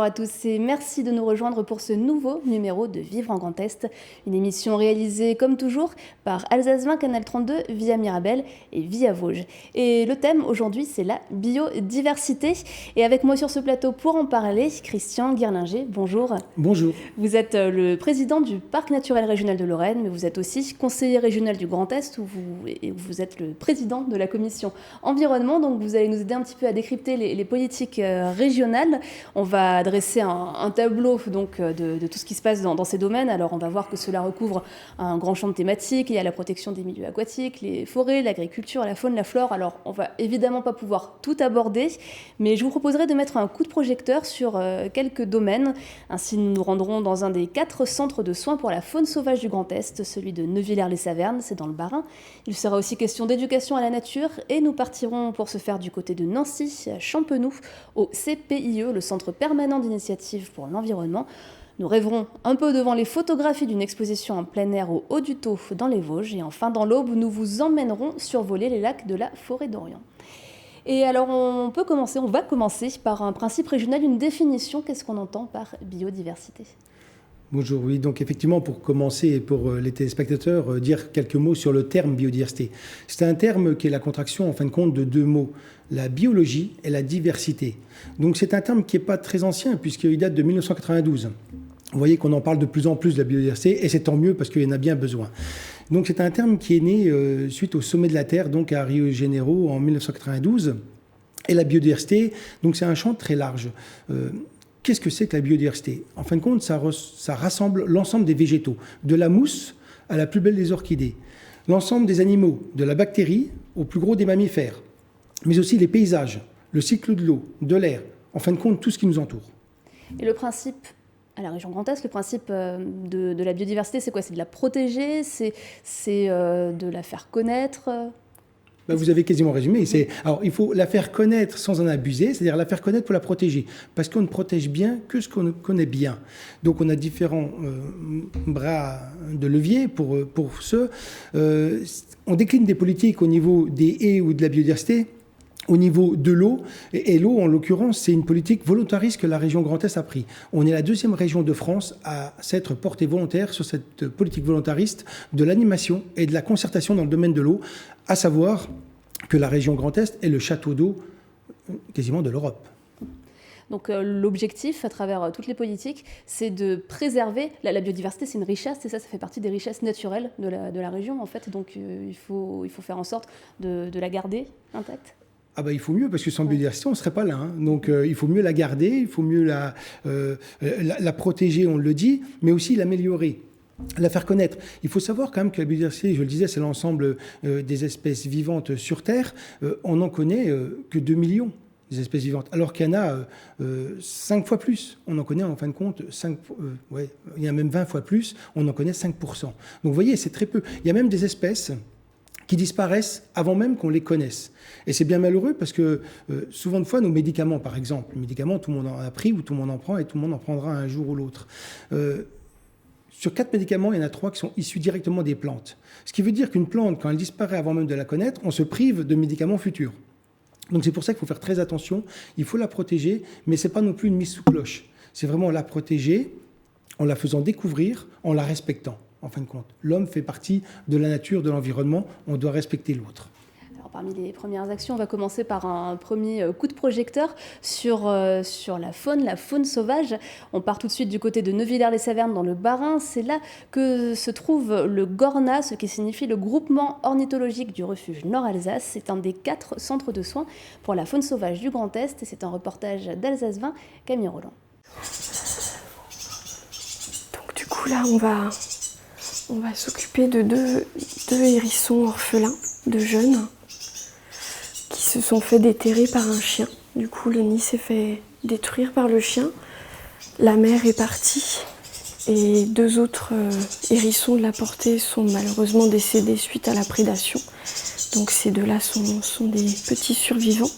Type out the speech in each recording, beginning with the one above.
bonjour à tous et merci de nous rejoindre pour ce nouveau numéro de Vivre en Grand Est, une émission réalisée comme toujours par Alsace 20, Canal 32, Via Mirabel et Via Vosges. Et le thème aujourd'hui c'est la biodiversité et avec moi sur ce plateau pour en parler, Christian Guirlinger, bonjour. Bonjour. Vous êtes le président du Parc naturel régional de Lorraine, mais vous êtes aussi conseiller régional du Grand Est où vous êtes le président de la commission environnement, donc vous allez nous aider un petit peu à décrypter les politiques régionales. On va dresser un tableau donc, de tout ce qui se passe dans ces domaines. Alors on va voir que cela recouvre un grand champ de thématiques. Il y a la protection des milieux aquatiques, les forêts, l'agriculture, la faune, la flore. Alors on va évidemment pas pouvoir tout aborder, mais je vous proposerai de mettre un coup de projecteur sur quelques domaines. Ainsi nous nous rendrons dans un des 4 centres de soins pour la faune sauvage du Grand Est, celui de Neuvillers-les-Savernes, c'est dans le Bas-Rhin. Il sera aussi question d'éducation à la nature et nous partirons pour ce faire du côté de Nancy, à Champenoux, au CPIE, le Centre permanent d'initiative pour l'environnement. Nous rêverons un peu devant les photographies d'une exposition en plein air au Haut du Taux dans les Vosges. Et enfin, dans l'Aube, nous vous emmènerons survoler les lacs de la Forêt d'Orient. Et alors, on va commencer par un principe régional, une définition. Qu'est-ce qu'on entend par biodiversité ? Bonjour, oui, donc effectivement, pour commencer et pour les téléspectateurs, dire quelques mots sur le terme biodiversité. C'est un terme qui est la contraction, en fin de compte, de 2 mots, la biologie et la diversité. Donc c'est un terme qui n'est pas très ancien, puisqu'il date de 1992. Vous voyez qu'on en parle de plus en plus de la biodiversité, et c'est tant mieux, parce qu'il y en a bien besoin. Donc c'est un terme qui est né suite au sommet de la Terre, donc à Rio de Janeiro, en 1992. Et la biodiversité, donc c'est un champ très large. Qu'est-ce que c'est que la biodiversité ? En fin de compte, ça rassemble l'ensemble des végétaux, de la mousse à la plus belle des orchidées, l'ensemble des animaux, de la bactérie au plus gros des mammifères, mais aussi les paysages, le cycle de l'eau, de l'air, en fin de compte, tout ce qui nous entoure. Et le principe, à la région Grand Est, le principe de la biodiversité, c'est quoi ? C'est de la protéger, c'est de la faire connaître Vous avez quasiment résumé. Alors, il faut la faire connaître sans en abuser, c'est-à-dire la faire connaître pour la protéger, parce qu'on ne protège bien que ce qu'on connaît bien. Donc, on a différents bras de levier pour ce. On décline des politiques au niveau des haies ou de la biodiversité, au niveau de l'eau. Et l'eau, en l'occurrence, c'est une politique volontariste que la région Grand Est a pris. On est la 2e région de France à s'être portée volontaire sur cette politique volontariste de l'animation et de la concertation dans le domaine de l'eau, à savoir que la région Grand Est est le château d'eau quasiment de l'Europe. Donc l'objectif, à travers toutes les politiques, c'est de préserver la biodiversité. C'est une richesse, et ça fait partie des richesses naturelles de la région, en fait. Donc il faut faire en sorte de la garder intacte. Il faut mieux, parce que sans biodiversité, on ne serait pas là. Donc il faut mieux la garder, il faut mieux la protéger, on le dit, mais aussi l'améliorer, la faire connaître. Il faut savoir quand même que la biodiversité, je le disais, c'est l'ensemble des espèces vivantes sur Terre. On n'en connaît que 2 millions des espèces vivantes, alors qu'il y en a 5 fois plus. On en connaît en fin de compte, il y a même 20 fois plus, on en connaît 5%. Donc vous voyez, c'est très peu. Il y a même des espèces qui disparaissent avant même qu'on les connaisse. Et c'est bien malheureux parce que souvent de fois, nos médicaments, par exemple, les médicaments, tout le monde en a pris ou tout le monde en prend et tout le monde en prendra un jour ou l'autre. Sur 4 médicaments, il y en a 3 qui sont issus directement des plantes. Ce qui veut dire qu'une plante, quand elle disparaît avant même de la connaître, on se prive de médicaments futurs. Donc c'est pour ça qu'il faut faire très attention, il faut la protéger, mais ce n'est pas non plus une mise sous cloche. C'est vraiment la protéger en la faisant découvrir, en la respectant. En fin de compte, l'homme fait partie de la nature, de l'environnement, on doit respecter l'autre. Alors, parmi les premières actions, on va commencer par un premier coup de projecteur sur la faune sauvage. On part tout de suite du côté de Neuvillers-les-Savernes dans le Bas-Rhin. C'est là que se trouve le GORNA, ce qui signifie le groupement ornithologique du refuge Nord-Alsace. C'est un des 4 centres de soins pour la faune sauvage du Grand Est. Et c'est un reportage d'Alsace 20, Camille Roland. Donc du coup là, on va s'occuper de deux hérissons orphelins, de jeunes, qui se sont fait déterrer par un chien. Du coup, le nid s'est fait détruire par le chien. La mère est partie et 2 autres hérissons de la portée sont malheureusement décédés suite à la prédation. Donc ces 2-là sont des petits survivants.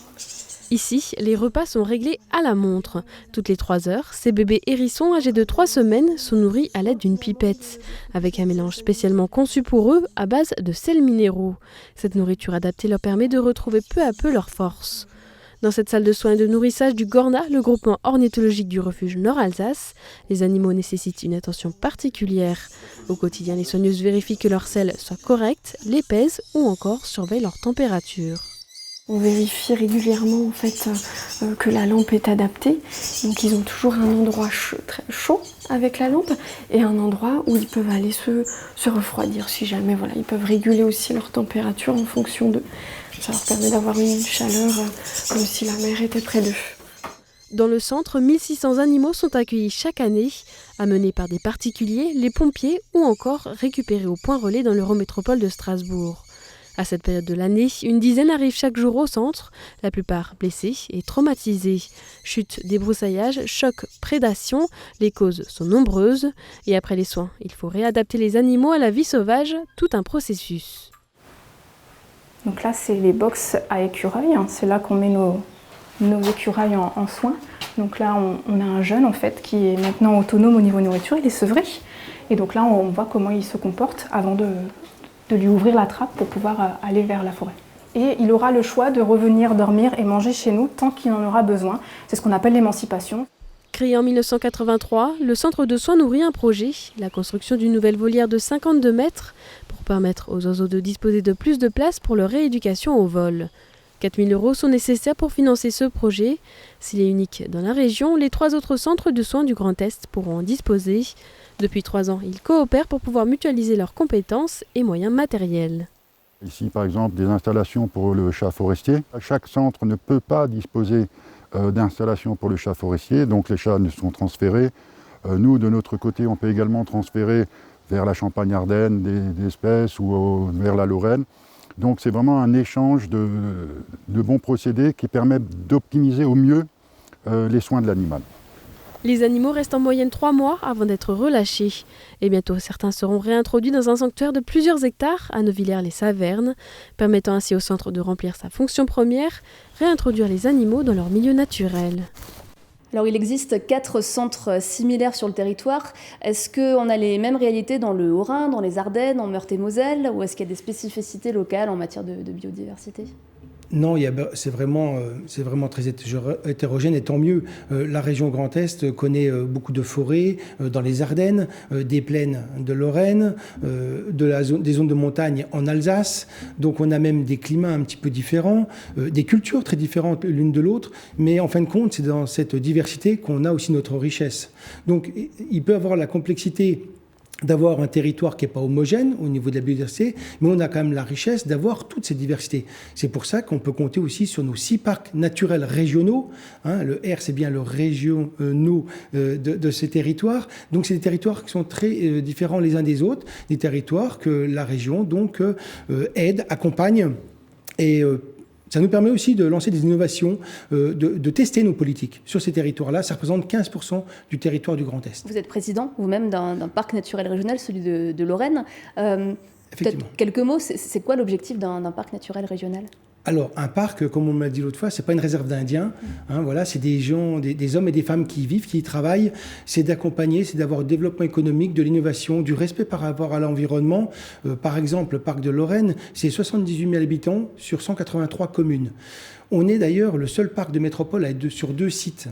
Ici, les repas sont réglés à la montre. Toutes les 3 heures, ces bébés hérissons âgés de 3 semaines sont nourris à l'aide d'une pipette, avec un mélange spécialement conçu pour eux à base de sels minéraux. Cette nourriture adaptée leur permet de retrouver peu à peu leur force. Dans cette salle de soins et de nourrissage du Gorna, le groupement ornithologique du refuge Nord-Alsace, les animaux nécessitent une attention particulière. Au quotidien, les soigneuses vérifient que leur selle soit correcte, les pèsent ou encore surveillent leur température. On vérifie régulièrement en fait, que la lampe est adaptée. Donc ils ont toujours un endroit très chaud avec la lampe et un endroit où ils peuvent aller se refroidir si jamais. Voilà, ils peuvent réguler aussi leur température en fonction d'eux. Ça leur permet d'avoir une chaleur comme si la mer était près d'eux. Dans le centre, 1600 animaux sont accueillis chaque année, amenés par des particuliers, les pompiers ou encore récupérés au point relais dans l'Eurométropole de Strasbourg. À cette période de l'année, une dizaine arrivent chaque jour au centre, la plupart blessés et traumatisés. Chutes, débroussaillage, chocs, prédation, les causes sont nombreuses. Et après les soins, il faut réadapter les animaux à la vie sauvage, tout un processus. Donc là, c'est les box à écureuils, c'est là qu'on met nos écureuils en soins. Donc là, on a un jeune en fait qui est maintenant autonome au niveau nourriture, il est sevré. Et donc là, on voit comment il se comporte avant de lui ouvrir la trappe pour pouvoir aller vers la forêt. Et il aura le choix de revenir dormir et manger chez nous tant qu'il en aura besoin. C'est ce qu'on appelle l'émancipation. Créé en 1983, le centre de soins nourrit un projet, la construction d'une nouvelle volière de 52 mètres pour permettre aux oiseaux de disposer de plus de place pour leur rééducation au vol. 4 000 € sont nécessaires pour financer ce projet. S'il est unique dans la région, les 3 autres centres de soins du Grand Est pourront en disposer. Depuis 3 ans, ils coopèrent pour pouvoir mutualiser leurs compétences et moyens matériels. Ici, par exemple, des installations pour le chat forestier. Chaque centre ne peut pas disposer d'installations pour le chat forestier, donc les chats ne sont transférés. Nous, de notre côté, on peut également transférer vers la Champagne-Ardenne des espèces ou vers la Lorraine. Donc c'est vraiment un échange de bons procédés qui permettent d'optimiser au mieux les soins de l'animal. Les animaux restent en moyenne 3 mois avant d'être relâchés. Et bientôt, certains seront réintroduits dans un sanctuaire de plusieurs hectares à Neuvillers-les-Savernes, permettant ainsi au centre de remplir sa fonction première, réintroduire les animaux dans leur milieu naturel. Alors il existe 4 centres similaires sur le territoire. Est-ce qu'on a les mêmes réalités dans le Haut-Rhin, dans les Ardennes, en Meurthe-et-Moselle, ou est-ce qu'il y a des spécificités locales en matière de biodiversité ? Non, c'est vraiment très hétérogène et tant mieux. La région Grand Est connaît beaucoup de forêts dans les Ardennes, des plaines de Lorraine, des zones de montagne en Alsace. Donc on a même des climats un petit peu différents, des cultures très différentes l'une de l'autre. Mais en fin de compte, c'est dans cette diversité qu'on a aussi notre richesse. Donc il peut y avoir la complexité d'avoir un territoire qui n'est pas homogène au niveau de la biodiversité, mais on a quand même la richesse d'avoir toute cette diversité. C'est pour ça qu'on peut compter aussi sur nos 6 parcs naturels régionaux. Le R, c'est bien le régionaux de ces territoires. Donc, c'est des territoires qui sont très différents les uns des autres, des territoires que la région donc aide, accompagne et ça nous permet aussi de lancer des innovations, de tester nos politiques sur ces territoires-là. Ça représente 15% du territoire du Grand Est. Vous êtes président vous-même d'un parc naturel régional, celui de Lorraine. Peut-être quelques mots, c'est quoi l'objectif d'un parc naturel régional ? Alors, un parc, comme on m'a dit l'autre fois, c'est pas une réserve d'Indiens. Voilà, c'est des gens, des hommes et des femmes qui y vivent, qui y travaillent. C'est d'accompagner, c'est d'avoir le développement économique, de l'innovation, du respect par rapport à l'environnement. Par exemple, le parc de Lorraine, c'est 78 000 habitants sur 183 communes. On est d'ailleurs le seul parc de métropole sur 2 sites.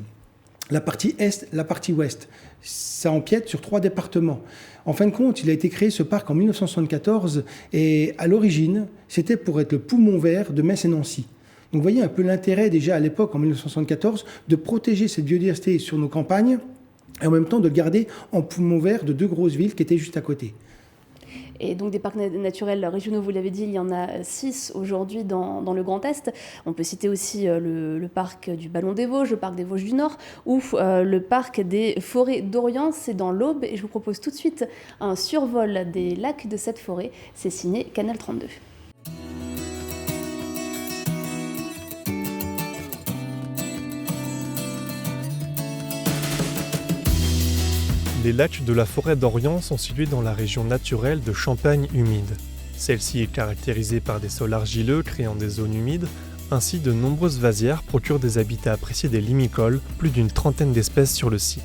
La partie Est, la partie Ouest. Ça empiète sur 3 départements. En fin de compte, il a été créé ce parc en 1974 et à l'origine, c'était pour être le poumon vert de Metz et Nancy. Donc vous voyez un peu l'intérêt déjà à l'époque, en 1974, de protéger cette biodiversité sur nos campagnes et en même temps de le garder en poumon vert de 2 grosses villes qui étaient juste à côté. Et donc des parcs naturels régionaux, vous l'avez dit, il y en a 6 aujourd'hui dans le Grand Est. On peut citer aussi le parc du Ballon des Vosges, le parc des Vosges du Nord, ou le parc des forêts d'Orient, c'est dans l'Aube. Et je vous propose tout de suite un survol des lacs de cette forêt. C'est signé Canal 32. Les lacs de la forêt d'Orient sont situés dans la région naturelle de Champagne humide. Celle-ci est caractérisée par des sols argileux créant des zones humides, ainsi de nombreuses vasières procurent des habitats appréciés des limicoles, plus d'une trentaine d'espèces sur le site.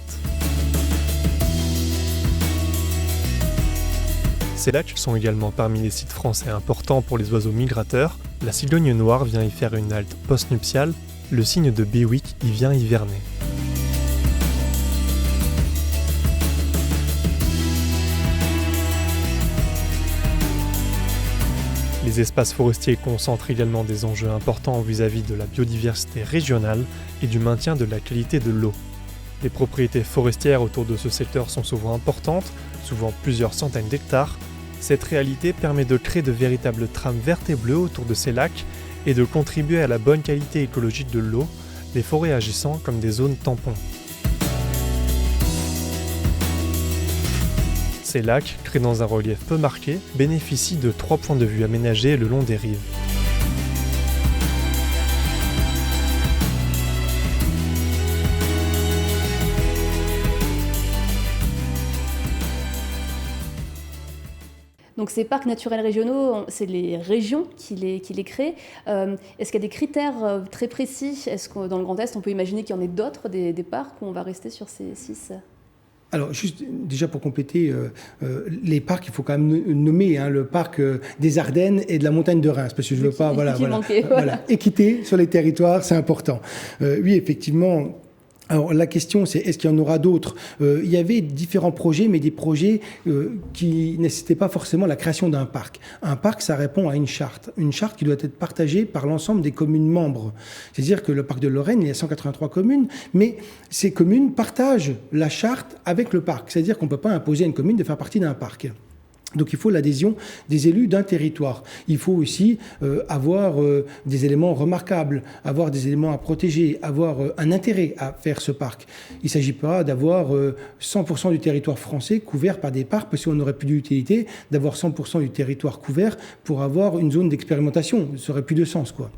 Ces lacs sont également parmi les sites français importants pour les oiseaux migrateurs. La cigogne noire vient y faire une halte post-nuptiale le cygne de Bewick y vient hiverner. Les espaces forestiers concentrent également des enjeux importants vis-à-vis de la biodiversité régionale et du maintien de la qualité de l'eau. Les propriétés forestières autour de ce secteur sont souvent importantes, souvent plusieurs centaines d'hectares. Cette réalité permet de créer de véritables trames vertes et bleues autour de ces lacs et de contribuer à la bonne qualité écologique de l'eau, les forêts agissant comme des zones tampons. Ces lacs, créés dans un relief peu marqué, bénéficient de 3 points de vue aménagés le long des rives. Donc ces parcs naturels régionaux, c'est les régions qui les créent. Est-ce qu'il y a des critères très précis? Est-ce que dans le Grand Est, on peut imaginer qu'il y en ait d'autres, des parcs, ou on va rester sur ces 6? Alors, juste déjà pour compléter, les parcs, il faut quand même nommer le parc des Ardennes et de la montagne de Reims, parce que je ne veux pas... Voilà. Équité sur les territoires, c'est important. Oui, effectivement... Alors la question c'est est-ce qu'il y en aura d'autres? Il y avait différents projets, mais des projets qui nécessitaient pas forcément la création d'un parc. Un parc, ça répond à une charte qui doit être partagée par l'ensemble des communes membres. C'est-à-dire que le parc de Lorraine, il y a 183 communes, mais ces communes partagent la charte avec le parc. C'est-à-dire qu'on ne peut pas imposer à une commune de faire partie d'un parc. Donc il faut l'adhésion des élus d'un territoire. Il faut aussi avoir des éléments remarquables, avoir des éléments à protéger, avoir un intérêt à faire ce parc. Il ne s'agit pas d'avoir 100% du territoire français couvert par des parcs, parce qu'on n'aurait plus d'utilité d'avoir 100% du territoire couvert pour avoir une zone d'expérimentation. Ça n'aurait plus de sens, quoi.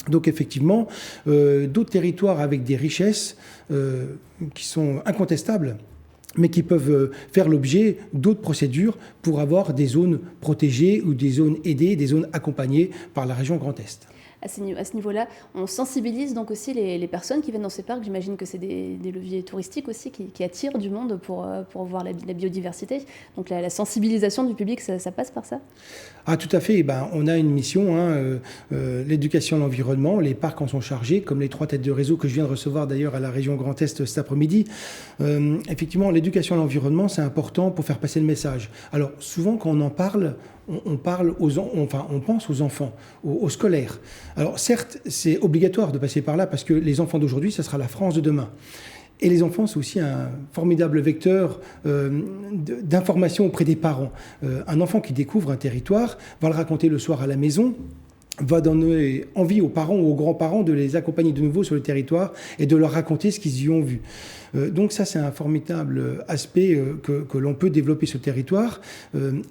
Donc effectivement, d'autres territoires avec des richesses qui sont incontestables, mais qui peuvent faire l'objet d'autres procédures pour avoir des zones protégées ou des zones aidées, des zones accompagnées par la région Grand Est. À ce niveau-là, on sensibilise donc aussi les personnes qui viennent dans ces parcs. J'imagine que c'est des leviers touristiques aussi qui attirent du monde pour voir la biodiversité. Donc la sensibilisation du public, ça passe par ça? Ah, tout à fait. On a une mission, l'éducation à l'environnement. Les parcs en sont chargés, comme les 3 têtes de réseau que je viens de recevoir d'ailleurs à la région Grand Est cet après-midi. Effectivement, l'éducation à l'environnement, c'est important pour faire passer le message. Alors souvent, quand on en parle, on pense aux enfants, aux scolaires. Alors certes, c'est obligatoire de passer par là parce que les enfants d'aujourd'hui, ça sera la France de demain. Et les enfants, c'est aussi un formidable vecteur d'information auprès des parents. Un enfant qui découvre un territoire va le raconter le soir à la maison, va donner envie aux parents ou aux grands-parents de les accompagner de nouveau sur le territoire et de leur raconter ce qu'ils y ont vu. Donc ça, c'est un formidable aspect que l'on peut développer sur le territoire.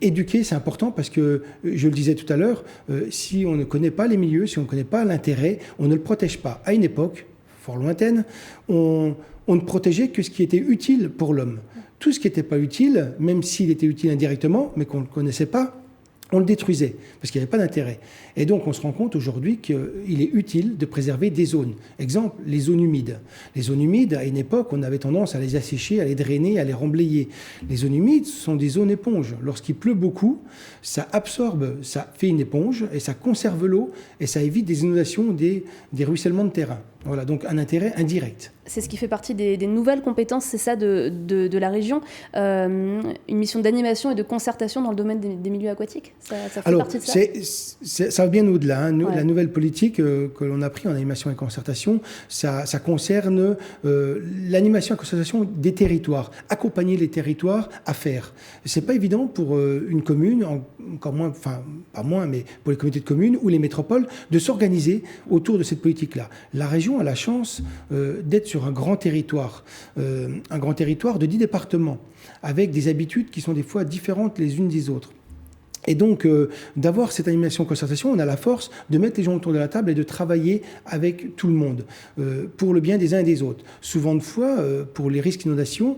Éduquer, c'est important parce que, je le disais tout à l'heure, si on ne connaît pas les milieux, si on ne connaît pas l'intérêt, on ne le protège pas. À une époque, fort lointaine, on ne protégeait que ce qui était utile pour l'homme. Tout ce qui n'était pas utile, même s'il était utile indirectement, mais qu'on ne connaissait pas, on le détruisait, parce qu'il n'y avait pas d'intérêt. Et donc, on se rend compte aujourd'hui qu'il est utile de préserver des zones. Exemple, les zones humides. Les zones humides, à une époque, on avait tendance à les assécher, à les drainer, à les remblayer. Les zones humides sont des zones éponges. Lorsqu'il pleut beaucoup, ça absorbe, ça fait une éponge, et ça conserve l'eau, et ça évite des inondations, des ruissellements de terrain. Voilà, donc un intérêt indirect. C'est ce qui fait partie des nouvelles compétences, c'est ça, de la région. Une mission d'animation et de concertation dans le domaine des milieux aquatiques, ça fait partie de ça? Ça va bien au-delà. Ouais. La nouvelle politique que l'on a pris en animation et concertation, ça concerne l'animation et concertation des territoires, accompagner les territoires à faire. C'est pas évident pour une commune, encore moins, enfin pas moins, mais pour les communautés de communes ou les métropoles, de s'organiser autour de cette politique-là. La région a la chance d'être sur un grand territoire de 10 départements, avec des habitudes qui sont des fois différentes les unes des autres. Et donc, d'avoir cette animation-concertation, on a la force de mettre les gens autour de la table et de travailler avec tout le monde, pour le bien des uns et des autres. Souvent de fois, pour les risques d'inondation,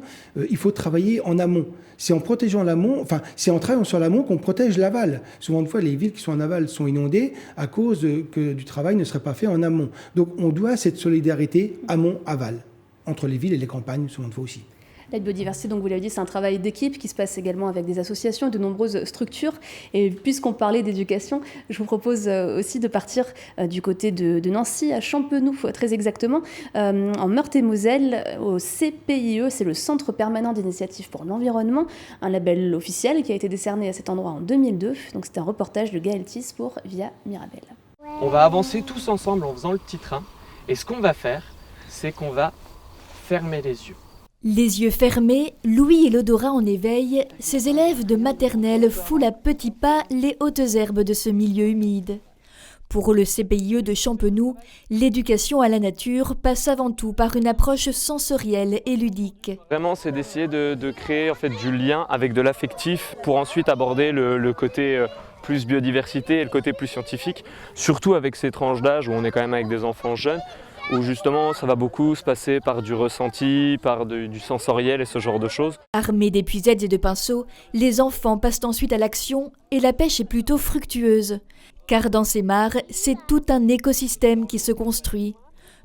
il faut travailler en amont. C'est en protégeant l'amont, enfin, c'est en travaillant sur l'amont qu'on protège l'aval. Souvent de fois, les villes qui sont en aval sont inondées à cause que du travail ne serait pas fait en amont. Donc, on doit cette solidarité amont-aval, entre les villes et les campagnes, souvent de fois aussi. La biodiversité, donc vous l'avez dit, c'est un travail d'équipe qui se passe également avec des associations et de nombreuses structures. Et puisqu'on parlait d'éducation, je vous propose aussi de partir du côté de Nancy, à Champenoux, très exactement, en Meurthe-et-Moselle, au CPIE, c'est le Centre permanent d'initiative pour l'environnement, un label officiel qui a été décerné à cet endroit en 2002. Donc c'est un reportage de Gaël Thies pour Via Mirabel. On va avancer tous ensemble en faisant le petit train. Et ce qu'on va faire, c'est qu'on va fermer les yeux. Les yeux fermés, l'ouïe et l'odorat en éveil, ces élèves de maternelle foulent à petits pas les hautes herbes de ce milieu humide. Pour le CPIE de Champenoux, l'éducation à la nature passe avant tout par une approche sensorielle et ludique. Vraiment, c'est d'essayer de créer en fait, du lien avec de l'affectif pour ensuite aborder le côté plus biodiversité et le côté plus scientifique, surtout avec ces tranches d'âge où on est quand même avec des enfants jeunes, où justement ça va beaucoup se passer par du ressenti, par du sensoriel et ce genre de choses. Armés d'épuisettes et de pinceaux, les enfants passent ensuite à l'action et la pêche est plutôt fructueuse. Car dans ces mares, c'est tout un écosystème qui se construit.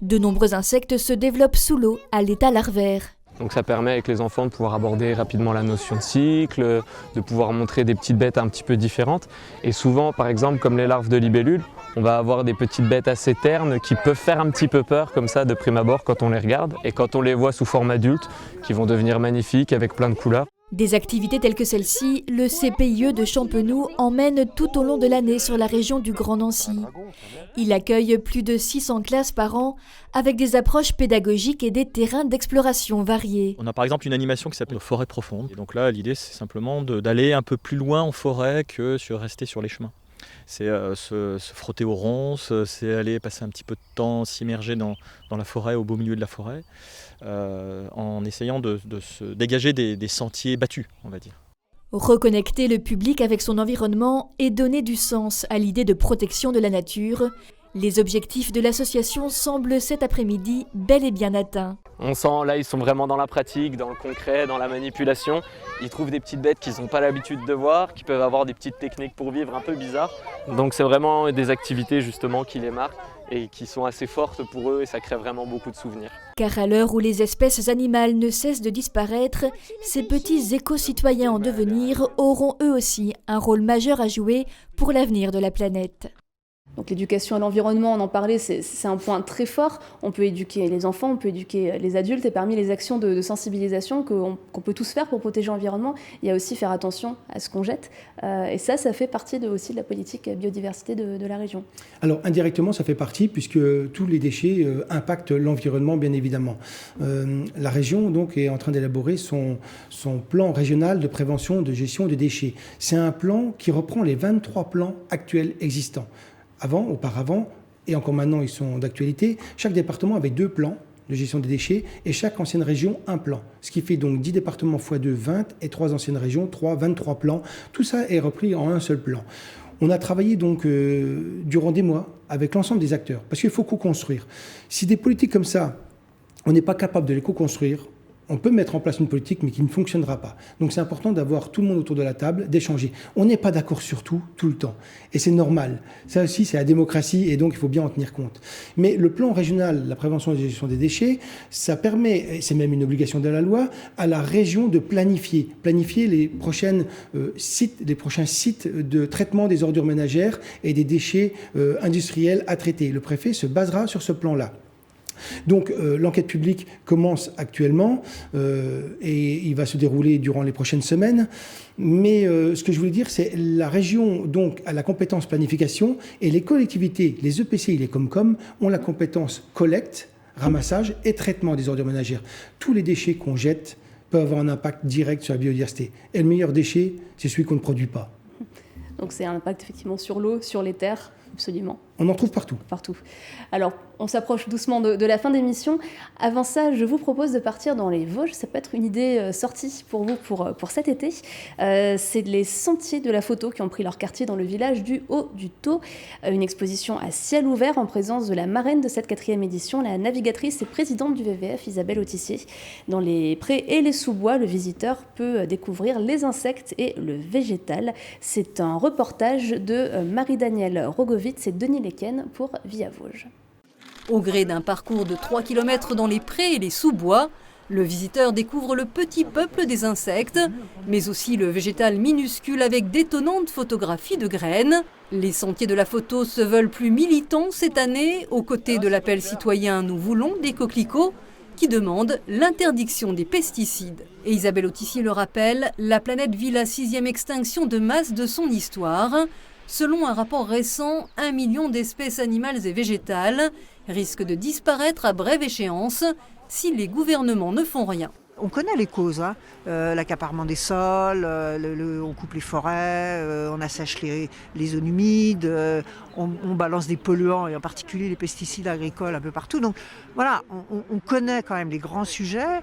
De nombreux insectes se développent sous l'eau à l'état larvaire. Donc ça permet avec les enfants de pouvoir aborder rapidement la notion de cycle, de pouvoir montrer des petites bêtes un petit peu différentes. Et souvent, par exemple, comme les larves de libellules, on va avoir des petites bêtes assez ternes qui peuvent faire un petit peu peur comme ça de prime abord quand on les regarde. Et quand on les voit sous forme adulte, qui vont devenir magnifiques avec plein de couleurs. Des activités telles que celle-ci, le CPIE de Champenoux emmène tout au long de l'année sur la région du Grand Nancy. Il accueille plus de 600 classes par an avec des approches pédagogiques et des terrains d'exploration variés. On a par exemple une animation qui s'appelle Forêt profonde. Et donc là, l'idée c'est simplement d'aller un peu plus loin en forêt que rester sur les chemins. C'est se frotter aux ronces, c'est aller passer un petit peu de temps, s'immerger dans la forêt, au beau milieu de la forêt, en essayant de se dégager des sentiers battus, on va dire. Reconnecter le public avec son environnement et donner du sens à l'idée de protection de la nature, les objectifs de l'association semblent cet après-midi bel et bien atteints. On sent là ils sont vraiment dans la pratique, dans le concret, dans la manipulation. Ils trouvent des petites bêtes qu'ils n'ont pas l'habitude de voir, qui peuvent avoir des petites techniques pour vivre un peu bizarres. Donc c'est vraiment des activités justement qui les marquent et qui sont assez fortes pour eux et ça crée vraiment beaucoup de souvenirs. Car à l'heure où les espèces animales ne cessent de disparaître, ces petits éco-citoyens en devenir auront eux aussi un rôle majeur à jouer pour l'avenir de la planète. Donc l'éducation à l'environnement, on en parlait, c'est un point très fort. On peut éduquer les enfants, on peut éduquer les adultes. Et parmi les actions de sensibilisation qu'on peut tous faire pour protéger l'environnement, il y a aussi faire attention à ce qu'on jette. Et ça fait partie aussi de la politique biodiversité de la région. Alors indirectement, ça fait partie puisque tous les déchets impactent l'environnement, bien évidemment. La région donc, est en train d'élaborer son plan régional de prévention de gestion des déchets. C'est un plan qui reprend les 23 plans actuels existants. Auparavant, et encore maintenant ils sont d'actualité, chaque département avait 2 plans de gestion des déchets et chaque ancienne région un plan. Ce qui fait donc 10 départements x 2, 20 et 3 anciennes régions, 23 plans. Tout ça est repris en un seul plan. On a travaillé donc durant des mois avec l'ensemble des acteurs parce qu'il faut co-construire. Si des politiques comme ça, on n'est pas capable de les co-construire, on peut mettre en place une politique, mais qui ne fonctionnera pas. Donc c'est important d'avoir tout le monde autour de la table, d'échanger. On n'est pas d'accord sur tout le temps. Et c'est normal. Ça aussi, c'est la démocratie, et donc il faut bien en tenir compte. Mais le plan régional, la prévention et la gestion des déchets, ça permet, et c'est même une obligation de la loi, à la région de planifier les prochains sites de traitement des ordures ménagères et des déchets industriels à traiter. Le préfet se basera sur ce plan-là. Donc l'enquête publique commence actuellement et il va se dérouler durant les prochaines semaines. Mais ce que je voulais dire, c'est la région donc a la compétence planification et les collectivités, les EPCI, les Comcom, ont la compétence collecte, ramassage et traitement des ordures ménagères. Tous les déchets qu'on jette peuvent avoir un impact direct sur la biodiversité. Et le meilleur déchet, c'est celui qu'on ne produit pas. Donc c'est un impact effectivement sur l'eau, sur les terres, absolument. On en trouve partout. Partout. Alors, on s'approche doucement de la fin d'émission. Avant ça, je vous propose de partir dans les Vosges. Ça peut être une idée sortie pour vous pour cet été. C'est les Sentiers de la photo qui ont pris leur quartier dans le village du Haut-du-Taux. Une exposition à ciel ouvert en présence de la marraine de cette 4e édition, la navigatrice et présidente du WWF, Isabelle Autissier. Dans les prés et les sous-bois, le visiteur peut découvrir les insectes et le végétal. C'est un reportage de Marie-Danielle Rogovitz et Denis Lequen pour Via Vosges. Au gré d'un parcours de 3 km dans les prés et les sous-bois, Le visiteur découvre le petit peuple des insectes, mais aussi le végétal minuscule avec d'étonnantes photographies de graines. Les sentiers de la photo se veulent plus militants cette année. Aux côtés de l'appel citoyen « Nous voulons des coquelicots », qui demande l'interdiction des pesticides. Et Isabelle Autissier le rappelle, la planète vit la 6e extinction de masse de son histoire. Selon un rapport récent, 1 million d'espèces animales et végétales risquent de disparaître à brève échéance si les gouvernements ne font rien. On connaît les causes, l'accaparement des sols, on coupe les forêts, on assèche les zones humides, on balance des polluants et en particulier les pesticides agricoles un peu partout. Donc voilà, on connaît quand même les grands sujets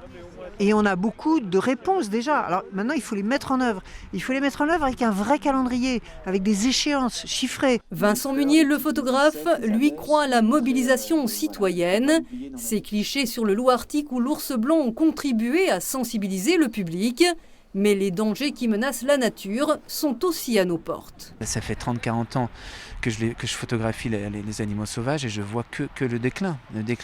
et on a beaucoup de réponses déjà. Alors maintenant il faut les mettre en œuvre. Il faut les mettre en œuvre avec un vrai calendrier, avec des échéances chiffrées. Vincent Munier, le photographe, lui croit à la mobilisation citoyenne. Ces clichés sur le loup arctique ou l'ours blanc ont contribué à sensibiliser le public. Mais les dangers qui menacent la nature sont aussi à nos portes. Ça fait 30-40 ans que je photographie les animaux sauvages et je vois que le déclin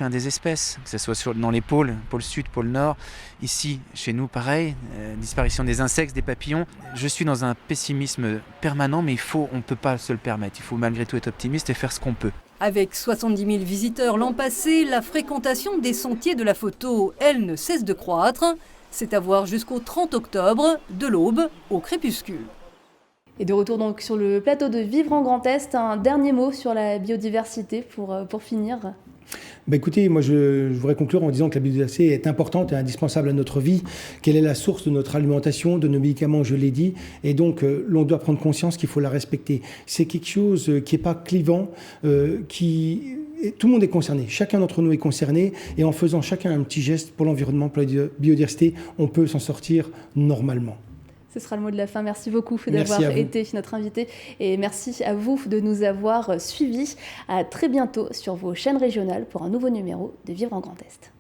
des espèces, que ce soit dans les pôle sud, pôle nord. Ici, chez nous, pareil, disparition des insectes, des papillons. Je suis dans un pessimisme permanent, mais on ne peut pas se le permettre. Il faut malgré tout être optimiste et faire ce qu'on peut. Avec 70 000 visiteurs l'an passé, la fréquentation des sentiers de la photo, elle, ne cesse de croître. C'est à voir jusqu'au 30 octobre, de l'aube au crépuscule. Et de retour donc sur le plateau de Vivre en Grand Est, un dernier mot sur la biodiversité pour finir. Écoutez, moi je voudrais conclure en disant que la biodiversité est importante et indispensable à notre vie, qu'elle est la source de notre alimentation, de nos médicaments, je l'ai dit, et donc l'on doit prendre conscience qu'il faut la respecter. C'est quelque chose qui n'est pas clivant, tout le monde est concerné, chacun d'entre nous est concerné, et en faisant chacun un petit geste pour l'environnement, pour la biodiversité, on peut s'en sortir normalement. Ce sera le mot de la fin. Merci beaucoup d'avoir été notre invité et merci à vous de nous avoir suivis. À très bientôt sur vos chaînes régionales pour un nouveau numéro de Vivre en Grand Est.